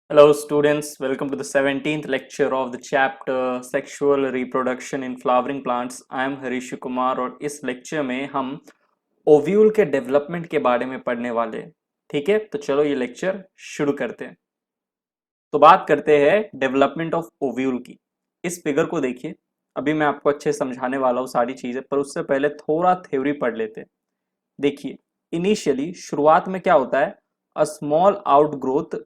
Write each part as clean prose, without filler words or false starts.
Hello students, welcome to the 17th lecture of the chapter Sexual Reproduction in Flowering Plants. I am Harish Kumar और इस lecture में हम ovule के development के बारे में पढ़ने वाले हैं। ठीक है, तो चलो ये लेक्चर शुरू करते हैं। तो बात करते हैं डेवलपमेंट ऑफ ओव्यूल की। इस फिगर को देखिए, अभी मैं आपको अच्छे से समझाने वाला हूँ सारी चीजें, पर उससे पहले थोड़ा थ्योरी पढ़ लेते हैं। देखिए, इनिशियली शुरुआत में क्या होता है, a small outgrowth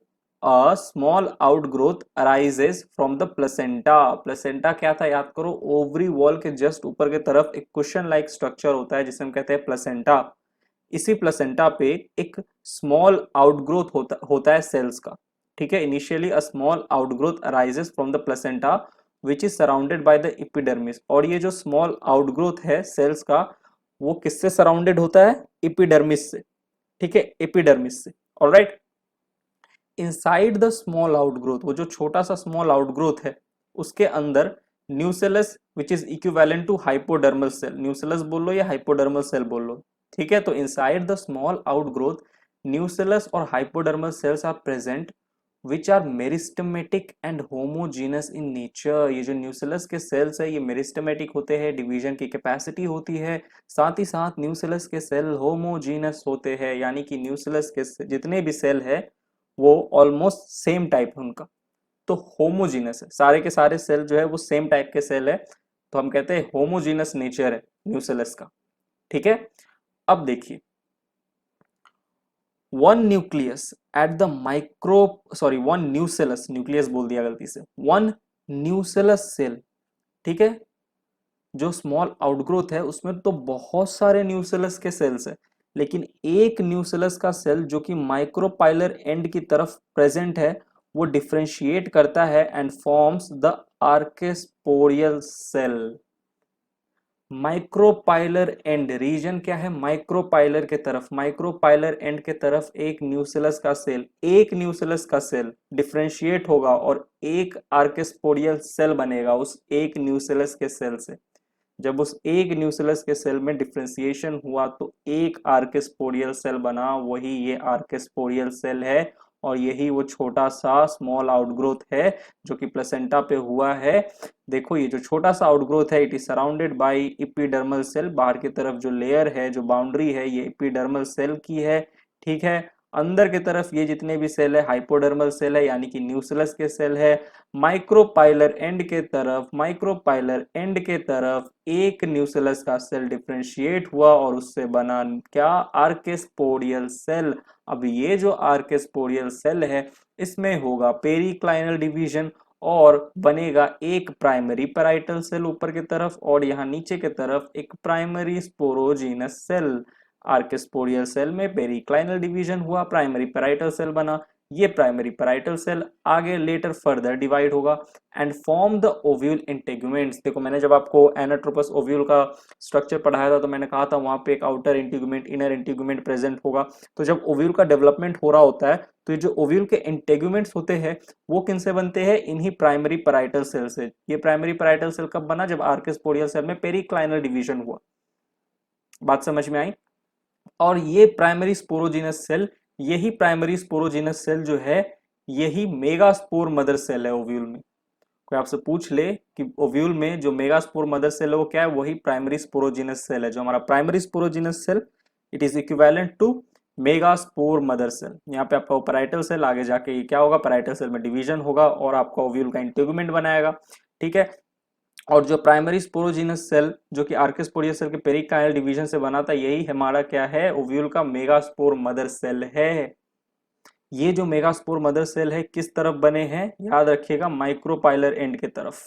a small outgrowth arises from the placenta. Placenta क्या था याद करो, ओवरी वॉल के जस्ट ऊपर की तरफ एक कुशन लाइक स्ट्रक्चर होता है जिसे हम कहते हैं प्लेसेंटा। इसी प्लेसेंटा पे एक स्मॉल आउटग्रोथ होता है सेल्स का। ठीक है, initially a small outgrowth arises from the placenta which is surrounded by the epidermis. और ये जो स्मॉल आउटग्रोथ है सेल्स का, वो किससे सराउंडेड होता है, एपिडर्मिस से। ठीक है, एपिडर्मिस से। Alright, inside the small outgrowth, वो जो छोटा सा स्मॉल आउटग्रोथ है उसके अंदर nucellus which is equivalent to hypodermal cell, nucellus बोल लो या हाइपोडर्मल सेल बोल लो। ठीक है, तो inside the small outgrowth nucellus और hypodermal cells are present which are meristematic and homogeneous in nature. ये जो न्यूसेलस के सेल्स है ये मेरिस्टेमेटिक होते हैं, डिवीजन की कैपेसिटी होती है। साथ ही साथ न्यूसेलस के सेल होमोजीनस होते हैं, यानी कि न्यूसेलस के जितने भी सेल है वो ऑलमोस्ट सेम टाइप है उनका। तो होमोजीनस है, सारे के सारे सेल जो है वो सेम टाइप के सेल है, तो हम कहते हैं होमोजीनस नेचर है न्यूसेलस का। ठीक है, अब देखिए, one nucleus at the micro sorry one nucellus, nucleus बोल दिया गलती से, वन न्यूसेलस सेल। ठीक है, जो स्मॉल आउटग्रोथ है उसमें तो बहुत सारे न्यूसेलस के सेल्स है, लेकिन एक न्यूसेलस का सेल जो कि माइक्रोपाइलर एंड की तरफ प्रेजेंट है, वो डिफरेंशिएट करता है and forms the archesporial cell. Micropylar end region क्या है, माइक्रोपाइलर के तरफ, माइक्रोपाइलर एंड के तरफ एक न्यूसेलस का सेल, एक न्यूसेलस का सेल डिफरेंशिएट होगा और एक आर्केस्पोरियल सेल बनेगा उस एक न्यूसेलस के सेल से। जब उस एक न्यूसेलस के सेल में डिफ्रेंसिएशन हुआ तो एक आर्केस्पोरियल सेल बना, वही ये आर्केस्पोरियल सेल है। और यही वो छोटा सा स्मॉल आउटग्रोथ है जो कि प्लेसेंटा पे हुआ है। देखो, ये जो छोटा सा आउटग्रोथ है, it is surrounded by epidermal cell. बाहर की तरफ जो लेयर है, जो बाउंड्री है, ये एपिडर्मल सेल की है। ठीक है, अंदर की तरफ ये जितने भी सेल है हाइपोडर्मल सेल है, यानी कि न्यूसेलस के सेल है। माइक्रोपाइलर एंड के तरफ, माइक्रोपाइलर एंड के तरफ एक न्यूसेलस का सेल डिफरेंशिएट हुआ और उससे बना क्या, आर्केस्पोरियल सेल। अब ये जो आर्केस्पोरियल सेल है इसमें होगा पेरिक्लाइनल डिवीजन और बनेगा एक प्राइमरी पैराइटल सेल ऊपर की तरफ, और यहाँ नीचे की तरफ एक प्राइमरी स्पोरोजीनस सेल। आर्केस्पोरियल सेल में पेरिक्लाइनल डिवीजन हुआ, प्राइमरी पैराइटल सेल बना। ये प्राइमरी पैराइटल सेल आगे लेटर फर्दर डिवाइड होगा and form the ovule integuments. देखो, मैंने जब आपको एनाट्रोपस ओव्यूल का स्ट्रक्चर पढ़ाया था तो मैंने कहा था वहां पे एक आउटर इंटीगुमेंट, इनर इंटीगुमेंट प्रेजेंट होगा। तो जब ओव्यूल का डेवलपमेंट हो रहा होता है तो ये जो ओव्यूल के इंटेगुमेंट्स होते हैं वो किनसे बनते हैं, इन्हीं प्राइमरी पैराइटल सेल से। ये प्राइमरी पैराइटल सेल कब बना, जब आर्केस्पोरियल सेल में पेरिक्लाइनल डिवीजन हुआ। बात समझ में आई। और ये प्राइमरी स्पोरोजिनस सेल, यही प्राइमरी स्पोरोजिनस सेल जो है यही मेगास्पोर मदर सेल है ओव्यूल में। कोई आपसे पूछ ले कि ओव्यूल में जो मेगास्पोर मदर सेल है वो क्या है, वही प्राइमरी स्पोरोजिनस सेल है। जो हमारा primary sporogenous cell, it is equivalent to megaspore mother cell. यहाँ पे आपका पैराइटल सेल, आगे जाके ये क्या होगा, पैराइटल सेल में डिवीजन होगा और आपका ओव्यूल का इंटीगुमेंट बनाएगा। ठीक है, और जो प्राइमरी स्पोरोजिनस सेल जो कि आर्केस्पोरियल सेल के पेरिकाइनल डिवीजन से बना था, यही हमारा क्या है, ओव्यूल का मेगास्पोर मदर सेल है। ये जो मेगास्पोर मदर सेल है किस तरफ बने हैं, याद रखिएगा, माइक्रोपाइलर एंड के तरफ,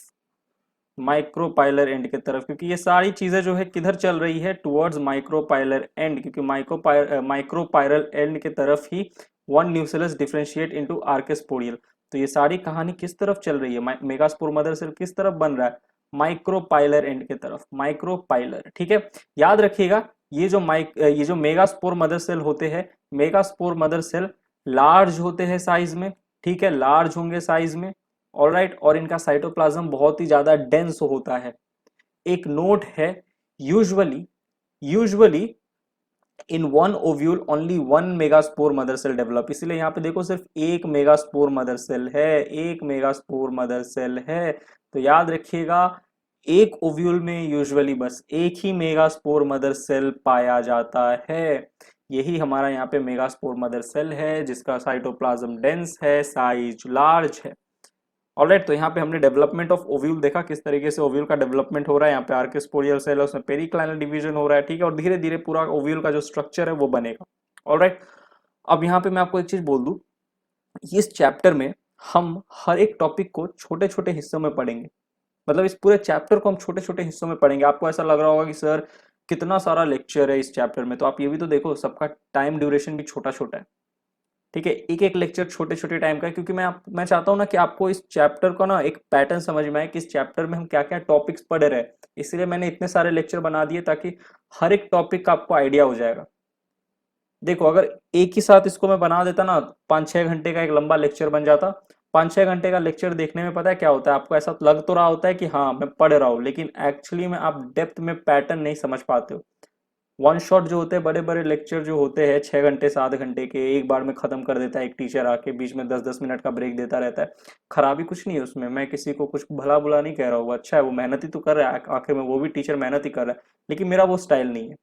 माइक्रोपाइलर एंड के तरफ, क्योंकि ये सारी चीजें जो है किधर चल रही है, टुवर्ड्स माइक्रोपाइलर एंड, क्योंकि माइक्रोपाइलर एंड के तरफ ही वन न्यूसेलस डिफरेंशिएट इनटू आर्केस्पोरियल। तो ये सारी कहानी किस तरफ चल रही है, मेगास्पोर मदर सेल किस तरफ बन रहा है, माइक्रोपाइलर एंड के तरफ, माइक्रोपाइलर। ठीक है, याद रखिएगा, ये जो मेगास्पोर मदर सेल होते हैं, मेगास्पोर मदर सेल लार्ज होते हैं साइज में। ठीक है, लार्ज होंगे साइज में। ऑलराइट, और इनका साइटोप्लाज्म बहुत ही ज्यादा डेंस होता है। एक नोट है, usually usually in one ovule only one megaspore mother cell develop, इसलिए यहाँ पे देखो सिर्फ एक मेगास्पोर मदर सेल है, एक मेगास्पोर मदर सेल है। तो याद रखिएगा एक ओव्यूल में यूजुअली बस एक ही मेगास्पोर मदर सेल पाया जाता है। यही हमारा यहाँ पे मेगास्पोर मदर सेल है जिसका साइटोप्लाज्म डेंस है, साइज लार्ज है। ऑलराइट, तो यहाँ पे हमने डेवलपमेंट ऑफ ओव्यूल देखा, किस तरीके से ओव्यूल का डेवलपमेंट हो रहा है। यहाँ पे आर्किस्पोरियल सेल है, उसमें पेरिक्लाइनल डिवीजन हो रहा है, ठीक है, और धीरे धीरे पूरा ओव्यूल का जो स्ट्रक्चर है वो बनेगा। ऑलराइट, अब यहाँ पे मैं आपको एक चीज बोल दूं, इस चैप्टर में हम हर एक टॉपिक को छोटे छोटे हिस्सों में पढ़ेंगे। मतलब इस पूरे चैप्टर को हम छोटे छोटे हिस्सों में पढ़ेंगे। आपको ऐसा लग रहा होगा कि सर कितना सारा लेक्चर है इस चैप्टर में, तो आप ये भी तो देखो सबका टाइम ड्यूरेशन भी छोटा छोटा है, ठीक है, एक एक लेक्चर छोटे छोटे टाइम का है, क्योंकि मैं चाहता हूं ना कि आपको इस चैप्टर का ना एक पैटर्न समझ में आए कि इस चैप्टर में हम क्या क्या टॉपिक्स पढ़ रहे हैं। इसलिए मैंने इतने सारे लेक्चर बना दिए ताकि हर एक टॉपिक का आपको आइडिया हो जाएगा। देखो अगर एक ही साथ इसको मैं बना देता ना, 5-6 घंटे का एक लंबा लेक्चर बन जाता। 5-6 घंटे का लेक्चर देखने में पता है क्या होता है, आपको ऐसा लग तो रहा होता है कि हाँ मैं पढ़ रहा हूँ, लेकिन एक्चुअली में आप डेप्थ में पैटर्न नहीं समझ पाते हो। वन शॉट जो होते हैं, बड़े बड़े लेक्चर जो होते हैं 6 घंटे 7 घंटे के, एक बार में खत्म कर देता है एक टीचर आके, बीच में 10-10 मिनट का ब्रेक देता रहता है। खराबी कुछ नहीं है उसमें, मैं किसी को कुछ भला बुला नहीं कह रहा हूँ, अच्छा है, वो मेहनत ही तो कर रहा है, आखिर में वो भी टीचर मेहनत ही कर रहा है। लेकिन मेरा वो स्टाइल नहीं है,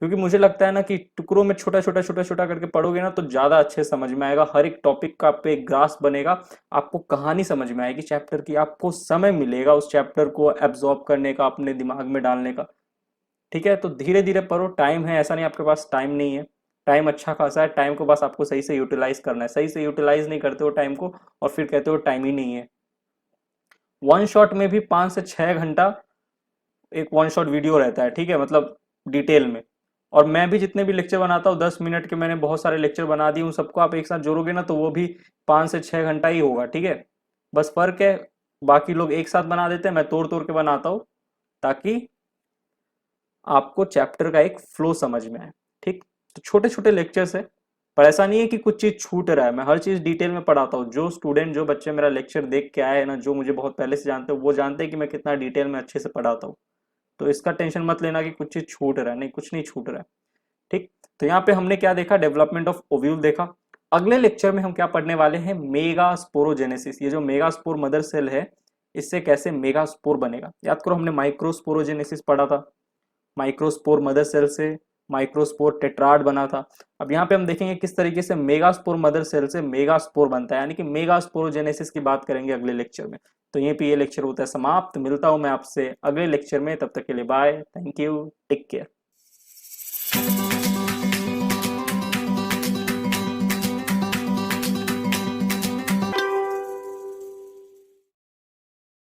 क्योंकि मुझे लगता है ना कि टुकड़ों में छोटा छोटा छोटा छोटा करके पढ़ोगे ना तो ज्यादा अच्छे समझ में आएगा, हर एक टॉपिक का पे एक ग्रास बनेगा, आपको कहानी समझ में आएगी चैप्टर की, आपको समय मिलेगा उस चैप्टर को एब्जॉर्ब करने का, अपने दिमाग में डालने का। ठीक है, तो धीरे धीरे पढ़ो, टाइम है, ऐसा नहीं आपके पास टाइम नहीं है, टाइम अच्छा खासा है, टाइम को बस आपको सही से यूटिलाइज करना है। सही से यूटिलाइज नहीं करते हो टाइम को और फिर कहते हो टाइम ही नहीं है। वन शॉट में भी 5 से 6 घंटा एक वन शॉट वीडियो रहता है, ठीक है, मतलब डिटेल में। और मैं भी जितने भी लेक्चर बनाता हूँ 10 मिनट के, मैंने बहुत सारे लेक्चर बना दिए, उन सबको आप एक साथ जोड़ोगे ना तो वो भी 5 से 6 घंटा ही होगा, ठीक है। बस फर्क है, बाकी लोग एक साथ बना देते हैं, मैं तोड़ तोड़ के बनाता हूँ ताकि आपको चैप्टर का एक फ्लो समझ में आए। ठीक, तो छोटे छोटे लेक्चर्स है, पर ऐसा नहीं है कि कुछ चीज छूट रहा है, मैं हर चीज डिटेल में पढ़ाता हूँ। जो स्टूडेंट जो बच्चे मेरा लेक्चर देख के आए हैं ना, जो मुझे बहुत पहले से जानते हैं, वो जानते हैं कि मैं कितना डिटेल में अच्छे से पढ़ाता हूँ। तो इसका टेंशन मत लेना कि कुछ चीज छूट रहा है, नहीं, कुछ नहीं छूट रहा है। ठीक, तो यहाँ पे हमने क्या देखा, डेवलपमेंट ऑफ ओव्यूल देखा। अगले लेक्चर में हम क्या पढ़ने वाले हैं, मेगास्पोरोजेनेसिस। ये जो मेगास्पोर मदर सेल है, इससे कैसे मेगास्पोर बनेगा। याद करो हमने माइक्रोस्पोरोजेनेसिस पढ़ा था, माइक्रोस्पोर मदर सेल से माइक्रोस्पोर टेट्राड बना था। अब यहाँ पे हम देखेंगे किस तरीके से मेगास्पोर मदर सेल से मेगास्पोर बनता है, यानी कि मेगास्पोरोजेनेसिस की बात करेंगे अगले लेक्चर में। तो यहीं पे ये लेक्चर होता है समाप्त, मिलता हूं मैं आपसे अगले लेक्चर में, तब तक के लिए bye, thank you, take care.